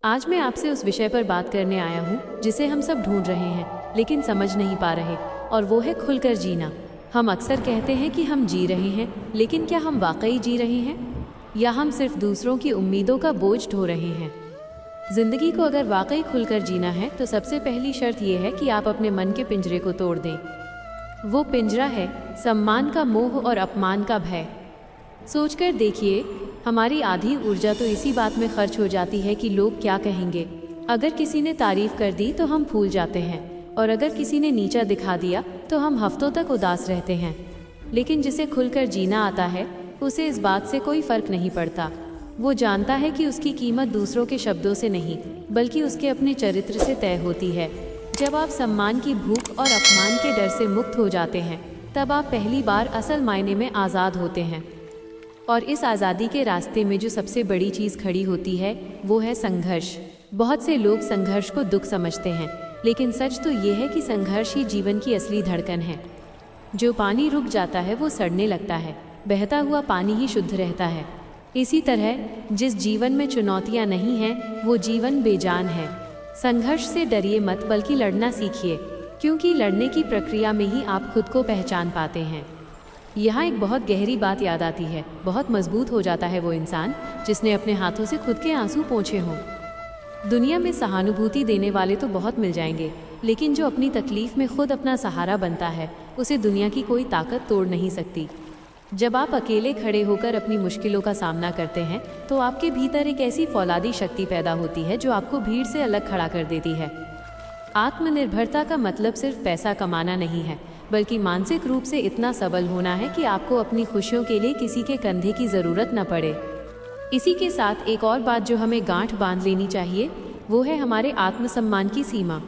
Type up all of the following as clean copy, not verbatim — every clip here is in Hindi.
आज मैं आपसे उस विषय पर बात करने आया हूँ जिसे हम सब ढूंढ रहे हैं लेकिन समझ नहीं पा रहे, और वो है खुलकर जीना। हम अक्सर कहते हैं कि हम जी रहे हैं, लेकिन क्या हम वाकई जी रहे हैं, या हम सिर्फ दूसरों की उम्मीदों का बोझ ढो रहे हैं? जिंदगी को अगर वाकई खुलकर जीना है तो सबसे पहली शर्त यह है कि आप अपने मन के पिंजरे को तोड़ दें। वो पिंजरा है सम्मान का मोह और अपमान का भय। सोचकर देखिए, हमारी आधी ऊर्जा तो इसी बात में खर्च हो जाती है कि लोग क्या कहेंगे। अगर किसी ने तारीफ कर दी तो हम फूल जाते हैं, और अगर किसी ने नीचा दिखा दिया तो हम हफ्तों तक उदास रहते हैं। लेकिन जिसे खुलकर जीना आता है उसे इस बात से कोई फर्क नहीं पड़ता। वो जानता है कि उसकी कीमत दूसरों के शब्दों से नहीं बल्कि उसके अपने चरित्र से तय होती है। जब आप सम्मान की भूख और अपमान के डर से मुक्त हो जाते हैं तब आप पहली बार असल मायने में आज़ाद होते हैं। और इस आज़ादी के रास्ते में जो सबसे बड़ी चीज़ खड़ी होती है वो है संघर्ष। बहुत से लोग संघर्ष को दुख समझते हैं, लेकिन सच तो ये है कि संघर्ष ही जीवन की असली धड़कन है। जो पानी रुक जाता है वो सड़ने लगता है, बहता हुआ पानी ही शुद्ध रहता है। इसी तरह जिस जीवन में चुनौतियाँ नहीं हैं वो जीवन बेजान है। संघर्ष से डरिए मत, बल्कि लड़ना सीखिए, क्योंकि लड़ने की प्रक्रिया में ही आप खुद को पहचान पाते हैं। यहाँ एक बहुत गहरी बात याद आती है, बहुत मजबूत हो जाता है वो इंसान जिसने अपने हाथों से खुद के आंसू पोंछे हों। दुनिया में सहानुभूति देने वाले तो बहुत मिल जाएंगे, लेकिन जो अपनी तकलीफ में खुद अपना सहारा बनता है उसे दुनिया की कोई ताकत तोड़ नहीं सकती। जब आप अकेले खड़े होकर अपनी मुश्किलों का सामना करते हैं तो आपके भीतर एक ऐसी फौलादी शक्ति पैदा होती है जो आपको भीड़ से अलग खड़ा कर देती है। आत्मनिर्भरता का मतलब सिर्फ पैसा कमाना नहीं है, बल्कि मानसिक रूप से इतना सबल होना है कि आपको अपनी खुशियों के लिए किसी के कंधे की ज़रूरत न पड़े। इसी के साथ एक और बात जो हमें गांठ बांध लेनी चाहिए वो है हमारे आत्मसम्मान की सीमा।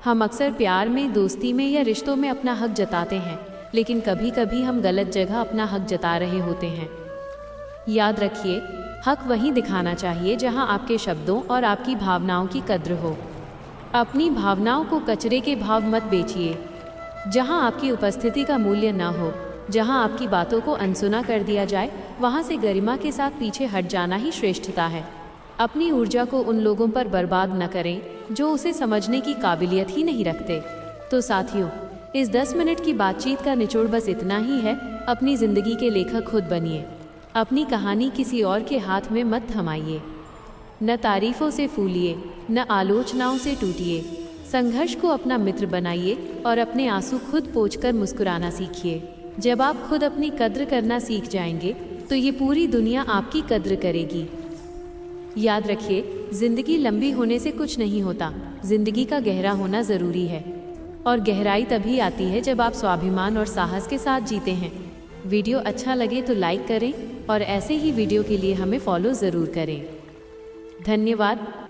हम अक्सर प्यार में, दोस्ती में या रिश्तों में अपना हक जताते हैं, लेकिन कभी कभी हम गलत जगह अपना हक जता रहे होते हैं। याद रखिए, हक वहीं दिखाना चाहिए जहां आपके शब्दों और आपकी भावनाओं की कद्र हो। अपनी भावनाओं को कचरे के भाव मत बेचिए। जहां आपकी उपस्थिति का मूल्य ना हो, जहां आपकी बातों को अनसुना कर दिया जाए, वहां से गरिमा के साथ पीछे हट जाना ही श्रेष्ठता है। अपनी ऊर्जा को उन लोगों पर बर्बाद न करें जो उसे समझने की काबिलियत ही नहीं रखते। तो साथियों, इस 10 मिनट की बातचीत का निचोड़ बस इतना ही है। अपनी ज़िंदगी के लेखक खुद बनिए। अपनी कहानी किसी और के हाथ में मत थमाइए। न तारीफ़ों से फूलिए, न आलोचनाओं से टूटिए। संघर्ष को अपना मित्र बनाइए और अपने आंसू खुद पोंछकर मुस्कुराना सीखिए। जब आप खुद अपनी कद्र करना सीख जाएंगे तो ये पूरी दुनिया आपकी कद्र करेगी। याद रखिए, ज़िंदगी लंबी होने से कुछ नहीं होता, ज़िंदगी का गहरा होना ज़रूरी है। और गहराई तभी आती है जब आप स्वाभिमान और साहस के साथ जीते हैं। वीडियो अच्छा लगे तो लाइक करें और ऐसे ही वीडियो के लिए हमें फॉलो ज़रूर करें। धन्यवाद।